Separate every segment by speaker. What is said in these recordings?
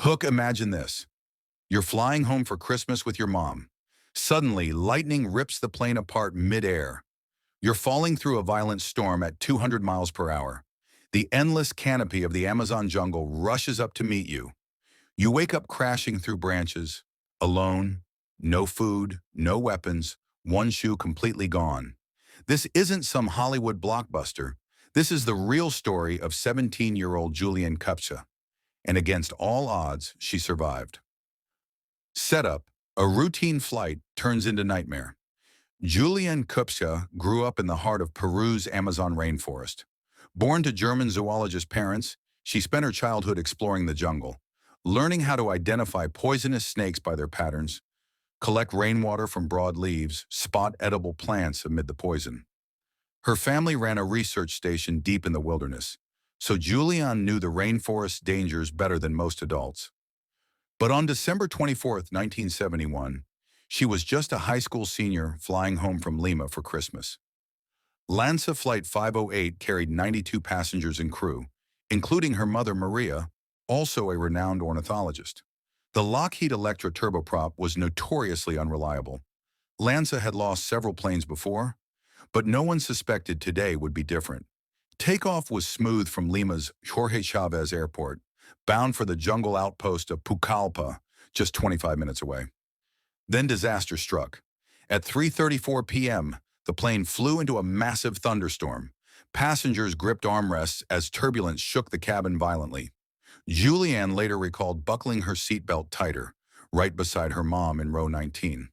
Speaker 1: Hook, imagine this. You're flying home for Christmas with your mom. Suddenly, lightning rips the plane apart mid-air. You're falling through a violent storm at 200 miles per hour. The endless canopy of the Amazon jungle rushes up to meet you. You wake up crashing through branches, alone, no food, no weapons, one shoe completely gone. This isn't some Hollywood blockbuster. This is the real story of 17-year-old Juliane Kupcha. And against all odds, she survived. Setup: a routine flight turns into nightmare. Juliane Kupcha grew up in the heart of Peru's Amazon rainforest. Born to German zoologist parents, she spent her childhood exploring the jungle, learning how to identify poisonous snakes by their patterns, collect rainwater from broad leaves, spot edible plants amid the poison. Her family ran a research station deep in the wilderness, so Juliane knew the rainforest's dangers better than most adults. But on December 24, 1971, she was just a high school senior flying home from Lima for Christmas. Lanza Flight 508 carried 92 passengers and crew, including her mother Maria, also a renowned ornithologist. The Lockheed Electra turboprop was notoriously unreliable. Lanza had lost several planes before, but no one suspected today would be different. Takeoff was smooth from Lima's Jorge Chavez Airport, bound for the jungle outpost of Pucallpa, just 25 minutes away. Then disaster struck. At 3:34 p.m., the plane flew into a massive thunderstorm. Passengers gripped armrests as turbulence shook the cabin violently. Juliane later recalled buckling her seatbelt tighter, right beside her mom in row 19.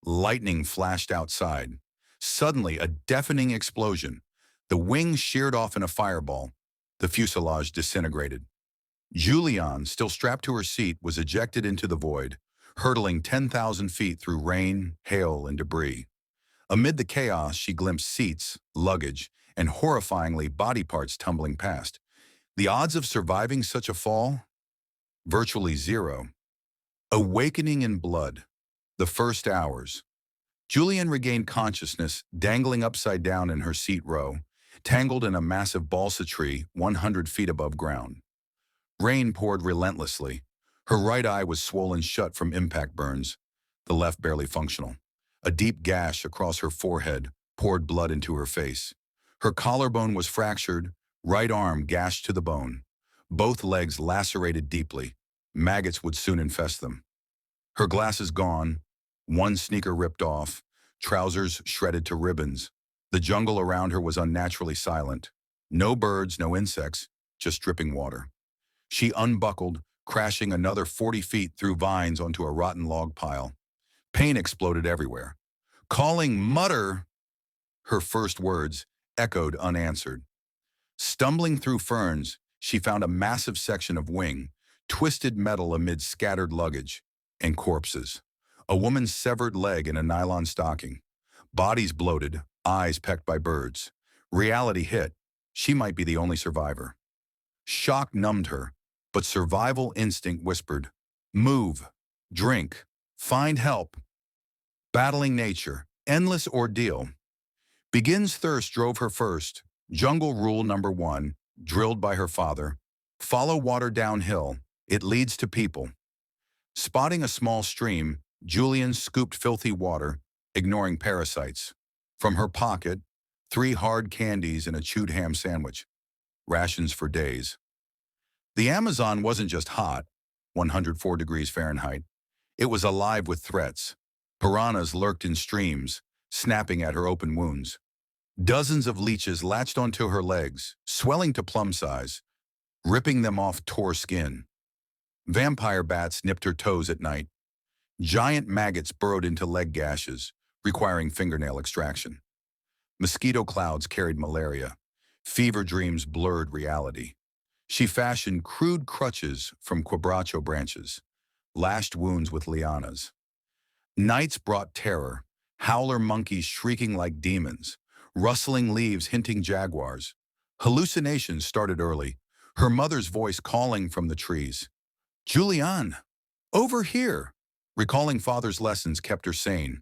Speaker 1: Lightning flashed outside. Suddenly, a deafening explosion. The wings sheared off in a fireball. The fuselage disintegrated. Juliane, still strapped to her seat, was ejected into the void, hurtling 10,000 feet through rain, hail, and debris. Amid the chaos, she glimpsed seats, luggage, and horrifyingly body parts tumbling past. The odds of surviving such a fall? Virtually zero. Awakening in blood. The first hours. Juliane regained consciousness, dangling upside down in her seat row, tangled in a massive balsa tree 100 feet above ground. Rain poured relentlessly. Her right eye was swollen shut from impact burns, the left barely functional. A deep gash across her forehead poured blood into her face. Her collarbone was fractured, right arm gashed to the bone. Both legs lacerated deeply. Maggots would soon infest them. Her glasses gone, one sneaker ripped off, trousers shredded to ribbons. The jungle around her was unnaturally silent. No birds, no insects, just dripping water. She unbuckled, crashing another 40 feet through vines onto a rotten log pile. Pain exploded everywhere. Calling "Mutter!" Her first words echoed unanswered. Stumbling through ferns, she found a massive section of wing, twisted metal amid scattered luggage, and corpses. A woman's severed leg in a nylon stocking. Bodies bloated, eyes pecked by birds. Reality hit. She might be the only survivor. Shock numbed her, but survival instinct whispered, "Move, drink, find help." Battling nature, endless ordeal. Begin's thirst drove her first. Jungle rule number 1, drilled by her father. Follow water downhill. It leads to people. Spotting a small stream, Juliane scooped filthy water, ignoring parasites. From her pocket, 3 hard candies and a chewed ham sandwich. Rations for days. The Amazon wasn't just hot, 104 degrees Fahrenheit. It was alive with threats. Piranhas lurked in streams, snapping at her open wounds. Dozens of leeches latched onto her legs, swelling to plum size. Ripping them off tore skin. Vampire bats nipped her toes at night. Giant maggots burrowed into leg gashes, requiring fingernail extraction. Mosquito clouds carried malaria. Fever dreams blurred reality. She fashioned crude crutches from quebracho branches, lashed wounds with lianas. Nights brought terror, howler monkeys shrieking like demons, rustling leaves hinting jaguars. Hallucinations started early, her mother's voice calling from the trees. "Juliane, over here!" Recalling father's lessons kept her sane.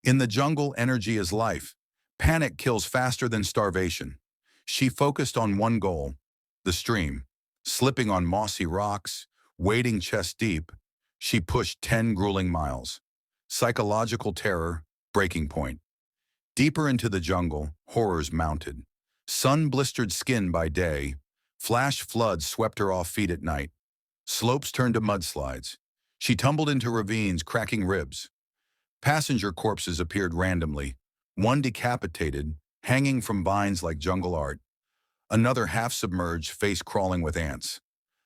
Speaker 1: In the jungle, energy is life. Panic kills faster than starvation. She focused on one goal, the stream, slipping on mossy rocks, Wading chest deep, she pushed 10 grueling miles. Psychological terror, breaking point. Deeper into the jungle, horrors mounted. Sun-blistered skin by day, flash floods swept her off feet at night. Slopes turned to mudslides. She tumbled into ravines, cracking ribs. Passenger corpses appeared randomly, one decapitated, hanging from vines like jungle art, another half-submerged, face crawling with ants.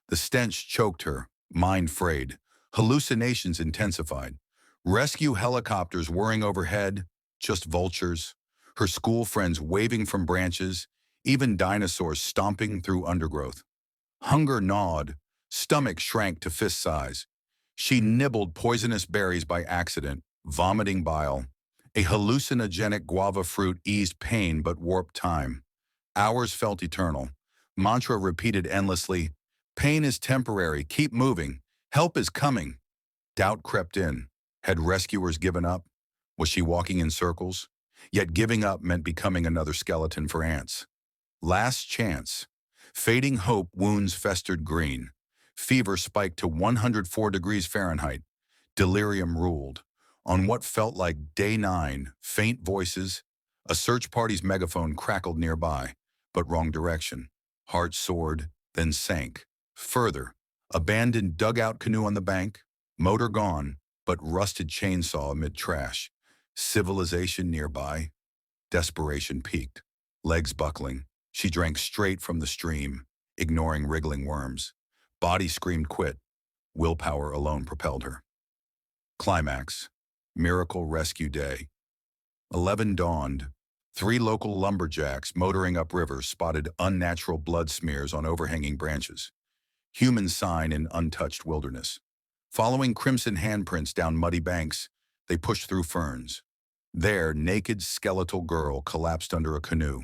Speaker 1: The stench choked her, mind frayed. Hallucinations intensified. Rescue helicopters whirring overhead, just vultures. Her school friends waving from branches, even dinosaurs stomping through undergrowth. Hunger gnawed, stomach shrank to fist size. She nibbled poisonous berries by accident, vomiting bile. A hallucinogenic guava fruit eased pain but warped time. Hours felt eternal. Mantra repeated endlessly, "Pain is temporary, keep moving. Help is coming." Doubt crept in. Had rescuers given up? Was she walking in circles? Yet giving up meant becoming another skeleton for ants. Last chance. Fading hope, wounds festered green. Fever spiked to 104 degrees Fahrenheit. Delirium ruled. On what felt like day 9, faint voices, a search party's megaphone crackled nearby, but wrong direction. Heart soared, then sank. Further, abandoned dugout canoe on the bank, motor gone, but rusted chainsaw amid trash. Civilization nearby. Desperation peaked. Legs buckling, she drank straight from the stream, ignoring wriggling worms. Body screamed quit. Willpower alone propelled her. Climax. Miracle Rescue Day. 11 dawned. 3 local lumberjacks motoring upriver spotted unnatural blood smears on overhanging branches. Human sign in untouched wilderness. Following crimson handprints down muddy banks, they pushed through ferns. There, naked skeletal girl collapsed under a canoe,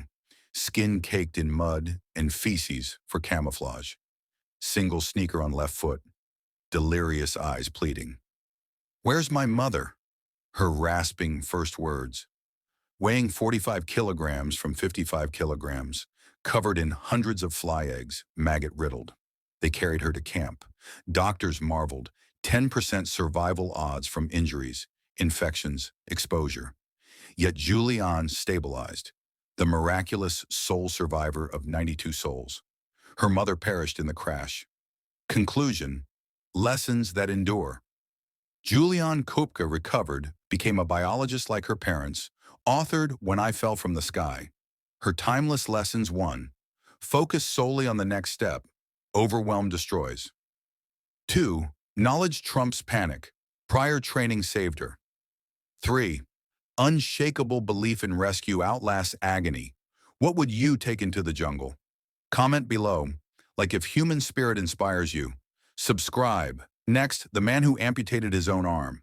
Speaker 1: skin caked in mud and feces for camouflage. Single sneaker on left foot, delirious eyes pleading. "Where's my mother?" Her rasping first words. Weighing 45 kilograms from 55 kilograms, covered in hundreds of fly eggs, maggot-riddled. They carried her to camp. Doctors marveled. 10% survival odds from injuries, infections, exposure. Yet Juliane stabilized, the miraculous sole survivor of 92 souls. Her mother perished in the crash. Conclusion: lessons that endure. Juliane Kopka recovered, became a biologist like her parents, authored When I Fell from the Sky. Her timeless lessons: 1. Focus solely on the next step. Overwhelm destroys. 2. Knowledge trumps panic. Prior training saved her. 3. Unshakable belief in rescue outlasts agony. What would you take into the jungle? Comment below. Like if human spirit inspires you. Subscribe. Next, the man who amputated his own arm.